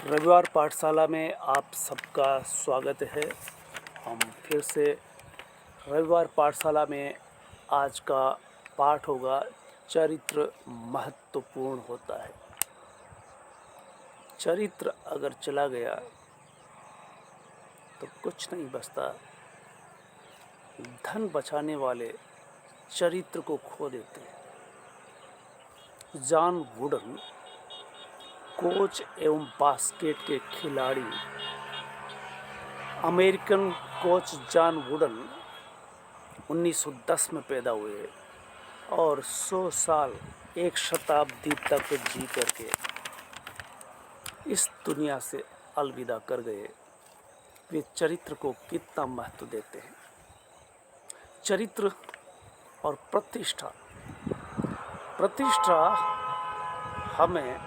रविवार पाठशाला में आप सबका स्वागत है। हम फिर से रविवार पाठशाला में आज का पाठ होगा चरित्र महत्वपूर्ण होता है। चरित्र अगर चला गया तो कुछ नहीं बचता। धन बचाने वाले चरित्र को खो देते हैं। जॉन वुडन कोच एवं बास्केट के खिलाड़ी अमेरिकन कोच जॉन वुडन 1910 में पैदा हुए और 100 साल एक शताब्दी तक जी करके इस दुनिया से अलविदा कर गए। वे चरित्र को कितना महत्व देते हैं। चरित्र और प्रतिष्ठा हमें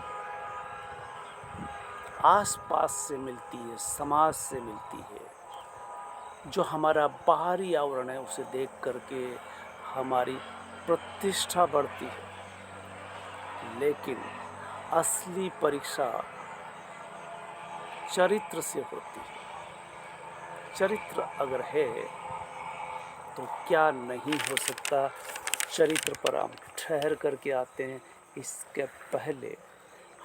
आसपास से मिलती है, समाज से मिलती है। जो हमारा बाहरी आवरण है उसे देख करके हमारी प्रतिष्ठा बढ़ती है, लेकिन असली परीक्षा चरित्र से होती है। चरित्र अगर है तो क्या नहीं हो सकता। चरित्र पर हम ठहर करके आते हैं। इसके पहले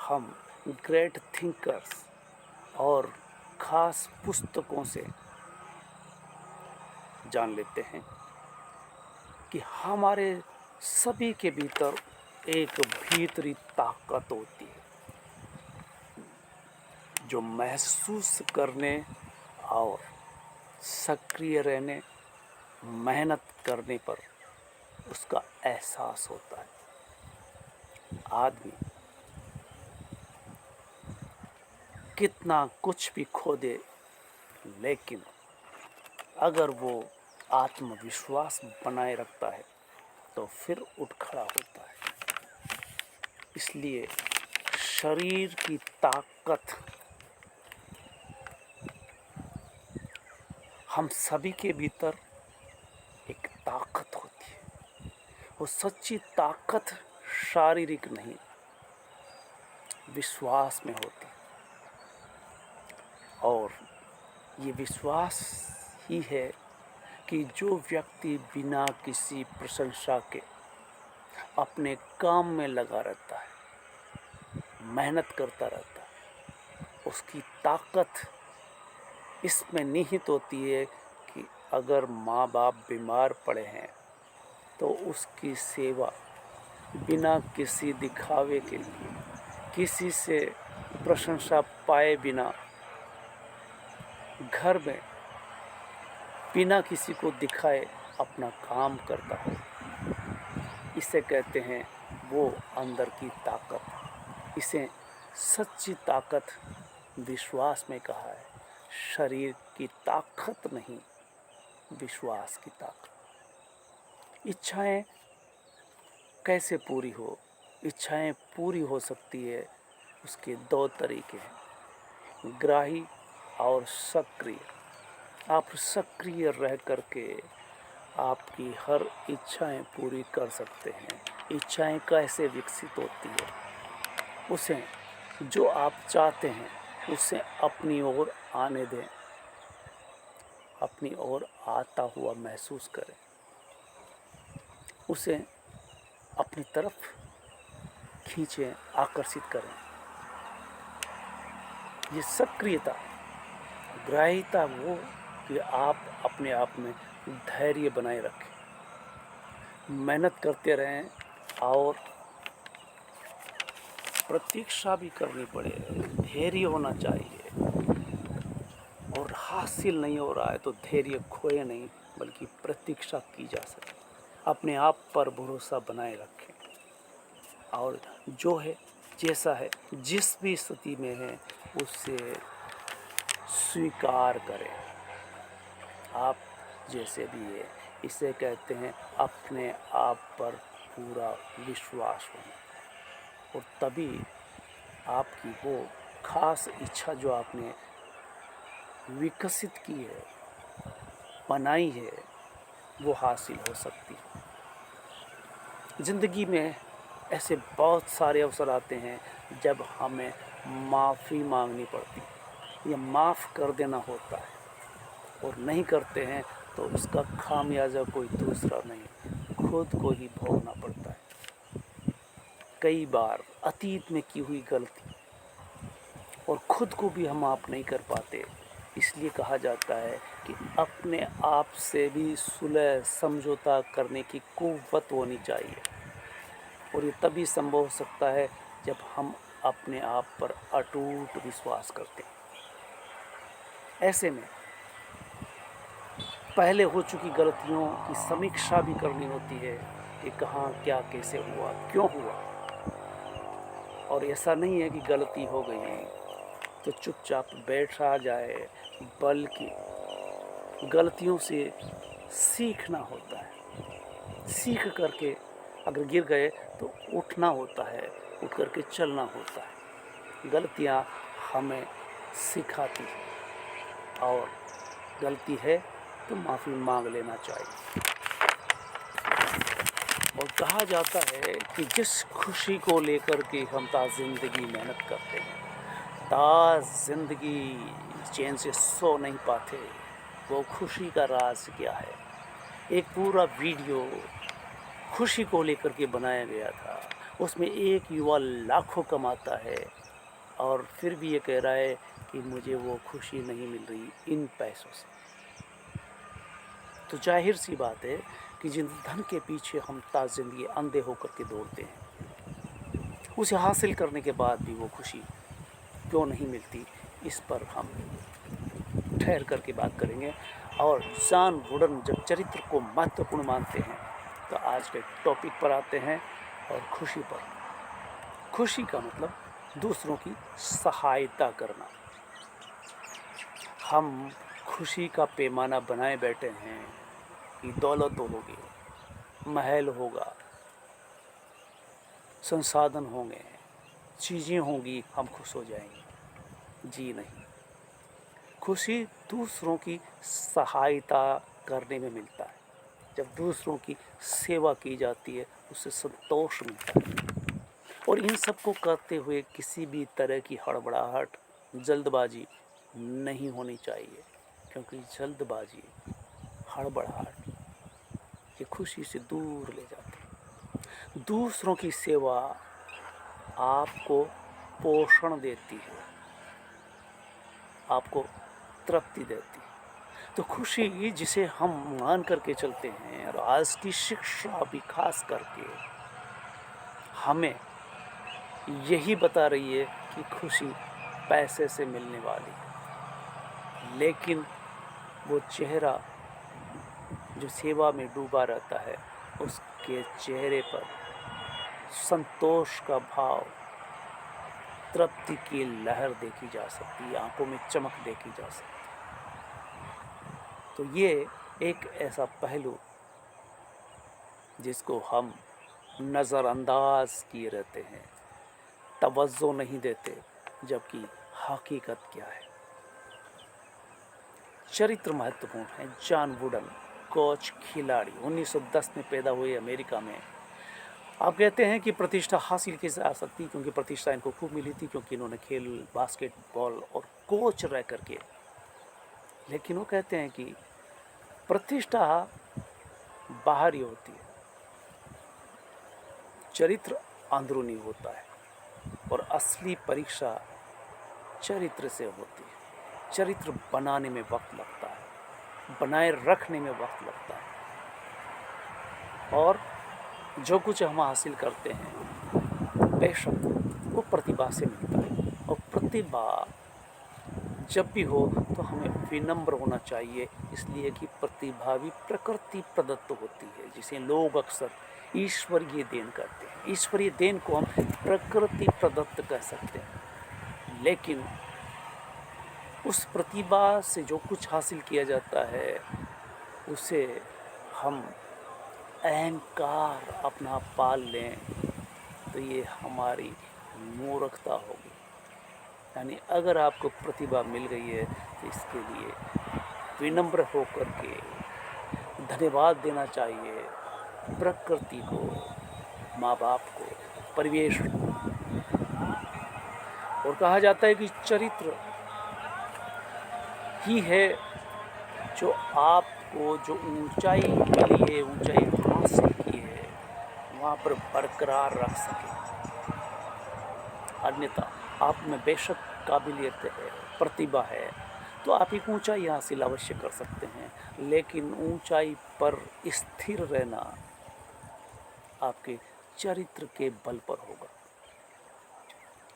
हम ग्रेट थिंकर्स और ख़ास पुस्तकों से जान लेते हैं कि हमारे सभी के भीतर एक भीतरी ताकत होती है जो महसूस करने और सक्रिय रहने, मेहनत करने पर उसका एहसास होता है। आदमी कितना कुछ भी खो दे, लेकिन अगर वो आत्मविश्वास बनाए रखता है तो फिर उठ खड़ा होता है। इसलिए शरीर की ताकत हम सभी के भीतर एक ताकत होती है। वो सच्ची ताकत शारीरिक नहीं, विश्वास में होती है। और ये विश्वास ही है कि जो व्यक्ति बिना किसी प्रशंसा के अपने काम में लगा रहता है, मेहनत करता रहता है, उसकी ताकत इसमें निहित होती है कि अगर माँ बाप बीमार पड़े हैं तो उसकी सेवा बिना किसी दिखावे के लिए, किसी से प्रशंसा पाए बिना, घर में बिना किसी को दिखाए अपना काम करता हो, इसे कहते हैं वो अंदर की ताकत। इसे सच्ची ताकत विश्वास में कहा है। शरीर की ताकत नहीं, विश्वास की ताकत। इच्छाएं कैसे पूरी हो? इच्छाएं पूरी हो सकती है, उसके दो तरीके हैं, ग्राही और सक्रिय। आप सक्रिय रह करके आपकी हर इच्छाएं पूरी कर सकते हैं। इच्छाएं कैसे विकसित होती है? उसे जो आप चाहते हैं उसे अपनी ओर आने दें, अपनी ओर आता हुआ महसूस करें, उसे अपनी तरफ खींचें, आकर्षित करें। ये सक्रियता। ग्राह्यता वो कि आप अपने आप में धैर्य बनाए रखें, मेहनत करते रहें और प्रतीक्षा भी करनी पड़े, धैर्य होना चाहिए। और हासिल नहीं हो रहा है तो धैर्य खोए नहीं, बल्कि प्रतीक्षा की जा सके। अपने आप पर भरोसा बनाए रखें और जो है, जैसा है, जिस भी स्थिति में है उसे स्वीकार करें। आप जैसे भी है, इसे कहते हैं अपने आप पर पूरा विश्वास होना। और तभी आपकी वो खास इच्छा जो आपने विकसित की है, बनाई है, वो हासिल हो सकती है। ज़िंदगी में ऐसे बहुत सारे अवसर आते हैं जब हमें माफ़ी मांगनी पड़ती है या माफ़ कर देना होता है, और नहीं करते हैं तो उसका खामियाजा कोई दूसरा नहीं, खुद को ही भोगना पड़ता है। कई बार अतीत में की हुई गलती और खुद को भी हम माफ़ नहीं कर पाते, इसलिए कहा जाता है कि अपने आप से भी सुलह समझौता करने की कुव्वत होनी चाहिए, और ये तभी संभव हो सकता है जब हम अपने आप पर अटूट विश्वास करते हैं। ऐसे में पहले हो चुकी गलतियों की समीक्षा भी करनी होती है कि कहाँ क्या कैसे हुआ, क्यों हुआ। और ऐसा नहीं है कि गलती हो गई तो चुपचाप बैठा जाए, बल्कि गलतियों से सीखना होता है। सीख करके अगर गिर गए तो उठना होता है, उठ करके चलना होता है। गलतियाँ हमें सिखाती हैं, और गलती है तो माफ़ी मांग लेना चाहिए। और कहा जाता है कि जिस खुशी को लेकर के हम ज़िंदगी मेहनत करते हैं, ज़िंदगी चैन से सो नहीं पाते, वो खुशी का राज क्या है। एक पूरा वीडियो खुशी को लेकर के बनाया गया था, उसमें एक युवा लाखों कमाता है और फिर भी ये कह रहा है कि मुझे वो खुशी नहीं मिल रही इन पैसों से। तो जाहिर सी बात है कि जिन धन के पीछे हम ज़िंदगी अंधे होकर के दौड़ते हैं, उसे हासिल करने के बाद भी वो खुशी क्यों नहीं मिलती, इस पर हम ठहर करके बात करेंगे। और जॉन वुडन जब चरित्र को महत्वपूर्ण मानते हैं तो आज के टॉपिक पर आते हैं, और खुशी पर। खुशी का मतलब दूसरों की सहायता करना। हम खुशी का पैमाना बनाए बैठे हैं कि दौलत होगी, महल होगा, संसाधन होंगे, चीज़ें होंगी, हम खुश हो जाएंगे। जी नहीं, खुशी दूसरों की सहायता करने में मिलता है। जब दूसरों की सेवा की जाती है उससे संतोष मिलता है। और इन सब को करते हुए किसी भी तरह की हड़बड़ाहट, जल्दबाजी नहीं होनी चाहिए, क्योंकि जल्दबाजी, हड़बड़ाहट ये खुशी से दूर ले जाती है। दूसरों की सेवा आपको पोषण देती है, आपको तृप्ति देती है। तो खुशी जिसे हम मान करके चलते हैं, और आज की शिक्षा भी खास करके हमें यही बता रही है कि खुशी पैसे से मिलने वाली है, लेकिन वो चेहरा जो सेवा में डूबा रहता है, उसके चेहरे पर संतोष का भाव, तृप्ति की लहर देखी जा सकती है, आंखों में चमक देखी जा सकती है। तो ये एक ऐसा पहलू जिसको हम नज़रअंदाज किए रहते हैं, तवज्जो नहीं देते, जबकि हकीकत क्या है। चरित्र महत्वपूर्ण है। जॉन वुडन, कोच, खिलाड़ी, 1910 में पैदा हुए अमेरिका में। आप कहते हैं कि प्रतिष्ठा हासिल की जा सकती, क्योंकि प्रतिष्ठा इनको खूब मिली थी, क्योंकि इन्होंने खेल बास्केटबॉल और कोच रह करके। लेकिन वो कहते हैं कि प्रतिष्ठा बाहरी होती है, चरित्र अंदरूनी होता है, और असली परीक्षा चरित्र से होती है। चरित्र बनाने में वक्त लगता है, बनाए रखने में वक्त लगता है, और जो कुछ हम हासिल करते हैं बेशक वो प्रतिभा से मिलता है। और प्रतिभा जब भी हो तो हमें विनम्र होना चाहिए, इसलिए कि प्रतिभा भी प्रकृति प्रदत्त होती है, जिसे लोग अक्सर ईश्वरीय देन कहते हैं। ईश्वरीय देन को हम प्रकृति प्रदत्त कह सकते हैं, लेकिन उस प्रतिभा से जो कुछ हासिल किया जाता है उसे हम अहंकार अपना पाल लें तो ये हमारी मूर्खता होगी। यानी अगर आपको प्रतिभा मिल गई है तो इसके लिए विनम्र होकर के धन्यवाद देना चाहिए प्रकृति को, माँ बाप को, परिवेश को। और कहा जाता है कि चरित्र ही है जो आपको जो ऊंचाई मिली है, ऊंचाई हासिल की है, वहाँ पर बरकरार रख सके। अन्यथा आप में बेशक काबिलियत है, प्रतिभा है, तो आप एक ऊंचाई हासिल अवश्य कर सकते हैं, लेकिन ऊंचाई पर स्थिर रहना आपके चरित्र के बल पर होगा।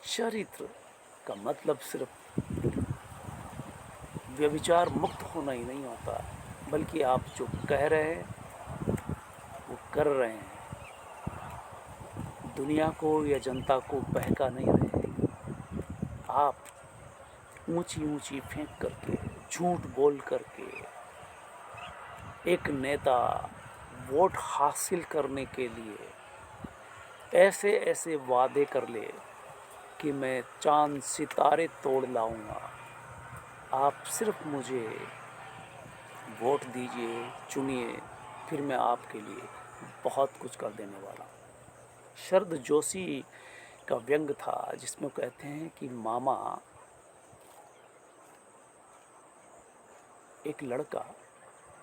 चरित्र का मतलब सिर्फ व्यभिचार मुक्त होना ही नहीं होता, बल्कि आप जो कह रहे हैं वो कर रहे हैं, दुनिया को या जनता को बहका नहीं रहे। आप ऊंची ऊंची फेंक करके, झूठ बोल करके एक नेता वोट हासिल करने के लिए ऐसे ऐसे वादे कर ले कि मैं चांद सितारे तोड़ लाऊंगा, आप सिर्फ मुझे वोट दीजिए, चुनिए, फिर मैं आपके लिए बहुत कुछ कर देने वाला हूँ। शरद जोशी का व्यंग था जिसमें कहते हैं कि मामा, एक लड़का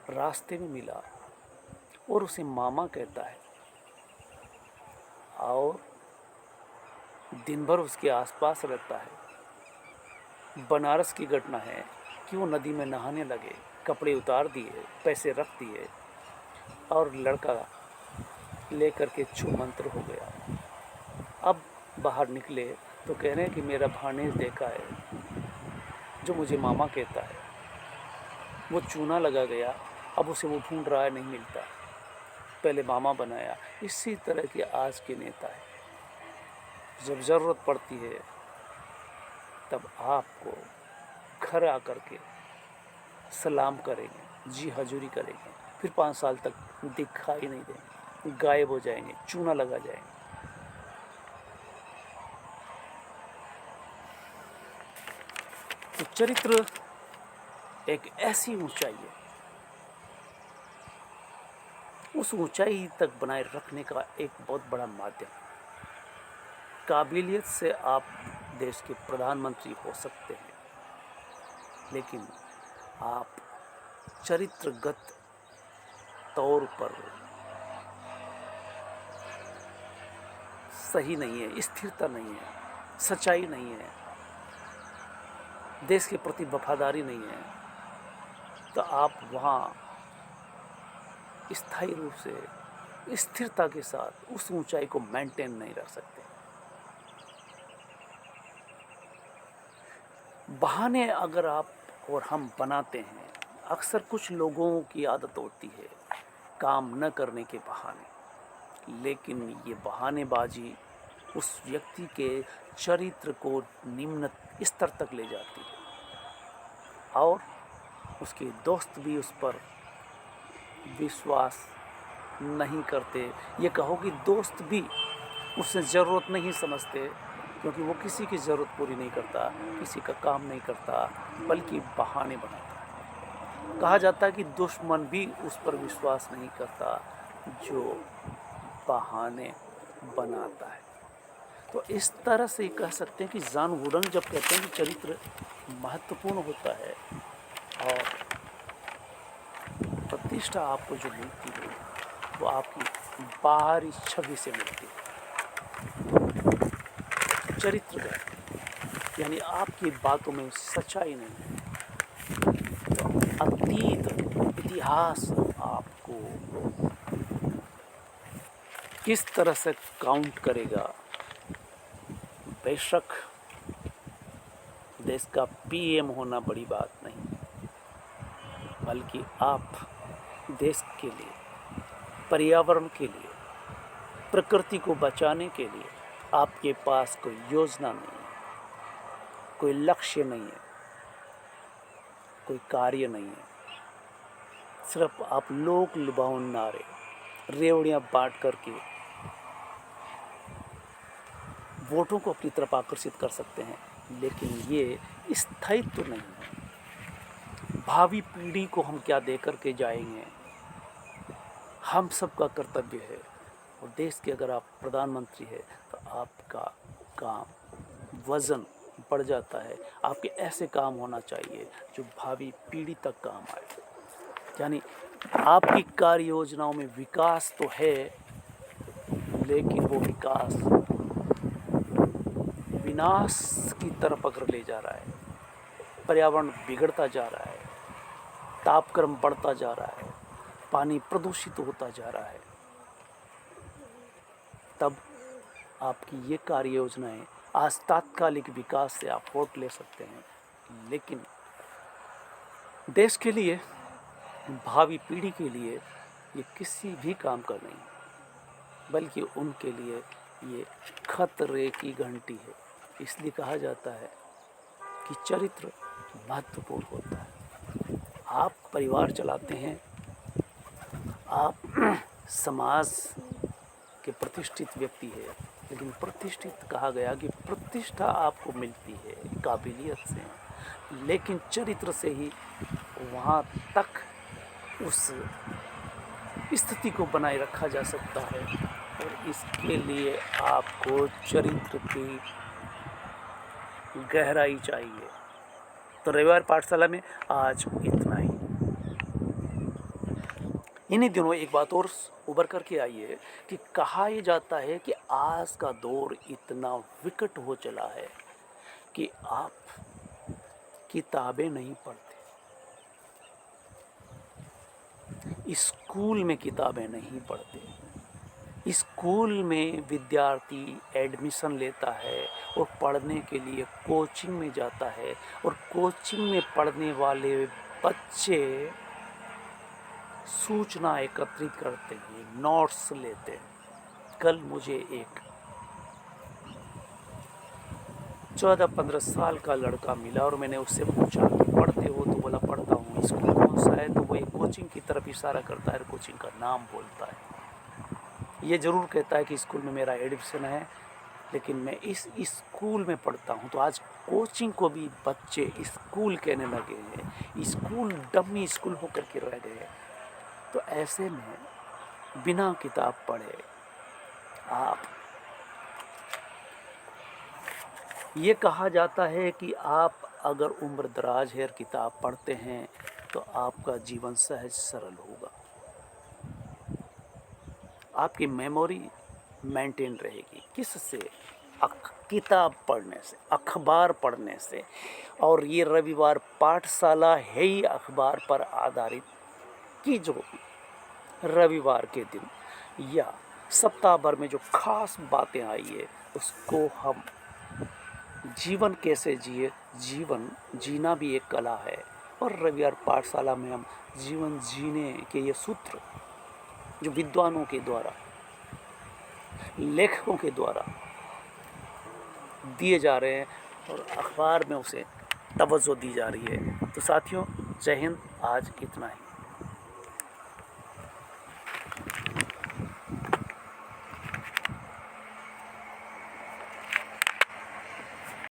रास्ते में मिला और उसे मामा कहता है और दिन भर उसके आसपास रहता है। बनारस की घटना है कि वो नदी में नहाने लगे, कपड़े उतार दिए, पैसे रख दिए और लड़का लेकर के छूमंतर हो गया। अब बाहर निकले तो कह रहे हैं कि मेरा भाणेज देखा है जो मुझे मामा कहता है, वो चूना लगा गया, अब उसे वो ढूंढ रहा है, नहीं मिलता, पहले मामा बनाया। इसी तरह के आज के नेता है, जब ज़रूरत पड़ती है तब आपको घर आकर के सलाम करेंगे, जी हजूरी करेंगे, फिर 5 साल तक दिखाई नहीं देंगे, गायब हो जाएंगे, चूना लगा जाएंगे। तो चरित्र एक ऐसी ऊंचाई है, उस ऊंचाई तक बनाए रखने का एक बहुत बड़ा माध्यम। काबिलियत से आप देश के प्रधानमंत्री हो सकते हैं, लेकिन आप चरित्रगत तौर पर सही नहीं है, स्थिरता नहीं है, सच्चाई नहीं है, देश के प्रति वफादारी नहीं है, तो आप वहाँ स्थायी रूप से स्थिरता के साथ उस ऊंचाई को मेंटेन नहीं रख सकते। बहाने अगर आप और हम बनाते हैं, अक्सर कुछ लोगों की आदत होती है काम न करने के बहाने, लेकिन ये बहानेबाजी उस व्यक्ति के चरित्र को निम्न स्तर तक ले जाती है और उसके दोस्त भी उस पर विश्वास नहीं करते। ये कहो कि दोस्त भी उससे ज़रूरत नहीं समझते, क्योंकि वो किसी की ज़रूरत पूरी नहीं करता, किसी का काम नहीं करता, बल्कि बहाने बनाता है। कहा जाता है कि दुश्मन भी उस पर विश्वास नहीं करता जो बहाने बनाता है। तो इस तरह से कह सकते हैं कि जान वुडंग जब कहते हैं कि चरित्र महत्वपूर्ण होता है और प्रतिष्ठा आपको जो मिलती है वो आपकी बाहरी छवि से मिलती है। चरित्रगत यानी आपकी बातों में सच्चाई नहीं है, तो अतीत इतिहास आपको किस तरह से काउंट करेगा। बेशक देश का पीएम होना बड़ी बात नहीं, बल्कि आप देश के लिए, पर्यावरण के लिए, प्रकृति को बचाने के लिए आपके पास कोई योजना नहीं है, कोई लक्ष्य नहीं है, कोई कार्य नहीं है, सिर्फ आप लोक लुभावन नारे, रेवड़ियाँ बांट करके वोटों को अपनी तरफ आकर्षित कर सकते हैं, लेकिन ये स्थायित्व नहीं है। भावी पीढ़ी को हम क्या दे करके जाएंगे, हम सबका कर्तव्य है। और देश के अगर आप प्रधानमंत्री हैं तो आपका काम वज़न पड़ जाता है, आपके ऐसे काम होना चाहिए जो भावी पीढ़ी तक काम आए। यानी आपकी कार्य योजनाओं में विकास तो है, लेकिन वो विकास विनाश की तरफ अगर ले जा रहा है, पर्यावरण बिगड़ता जा रहा है, तापक्रम बढ़ता जा रहा है, पानी प्रदूषित होता जा रहा है, तब आपकी ये कार्य योजनाएं आज तात्कालिक विकास से आप वोट ले सकते हैं, लेकिन देश के लिए, भावी पीढ़ी के लिए ये किसी भी काम का नहीं, बल्कि उनके लिए ये खतरे की घंटी है। इसलिए कहा जाता है कि चरित्र महत्वपूर्ण होता है। आप परिवार चलाते हैं, आप समाज के प्रतिष्ठित व्यक्ति है, लेकिन प्रतिष्ठित कहा गया कि प्रतिष्ठा आपको मिलती है काबिलियत से, लेकिन चरित्र से ही वहाँ तक उस स्थिति को बनाए रखा जा सकता है, और इसके लिए आपको चरित्र की गहराई चाहिए। तो रविवार पाठशाला में आज इतना ही। इन्हीं दिनों एक बात और उभर करके आई है कि कहा यह जाता है कि आज का दौर इतना विकट हो चला है कि आप किताबें नहीं पढ़ते, स्कूल में किताबें नहीं पढ़ते। स्कूल में विद्यार्थी एडमिशन लेता है और पढ़ने के लिए कोचिंग में जाता है, और कोचिंग में पढ़ने वाले बच्चे सूचना एकत्रित करते हैं, नोट्स लेते हैं। कल मुझे एक 14-15 साल का लड़का मिला और मैंने उससे पूछा कि पढ़ते हो? तो बोला पढ़ता हूँ। स्कूल कौन सा है? तो वो एक कोचिंग की तरफ इशारा करता है, कोचिंग का नाम बोलता है। ये ज़रूर कहता है कि स्कूल में मेरा एडमिशन है, लेकिन मैं इस स्कूल में पढ़ता हूँ। तो आज कोचिंग को भी बच्चे स्कूल कहने लगे हैं, स्कूल डमी स्कूल होकर के रह गए। तो ऐसे में बिना किताब पढ़े आप, ये कहा जाता है कि आप अगर उम्र दराज है और किताब पढ़ते हैं तो आपका जीवन सहज सरल होगा, आपकी मेमोरी मेंटेन रहेगी। किससे? किताब पढ़ने से, अखबार पढ़ने से। और ये रविवार पाठशाला है ही अखबार पर आधारित, कि जो रविवार के दिन या सप्ताह भर में जो खास बातें आई है उसको हम जीवन कैसे जिए, जीवन जीना भी एक कला है। और रविवार पाठशाला में हम जीवन जीने के ये सूत्र जो विद्वानों के द्वारा, लेखकों के द्वारा दिए जा रहे हैं और अखबार में उसे तवज्जो दी जा रही है। तो साथियों, जय हिंद। आज इतना ही।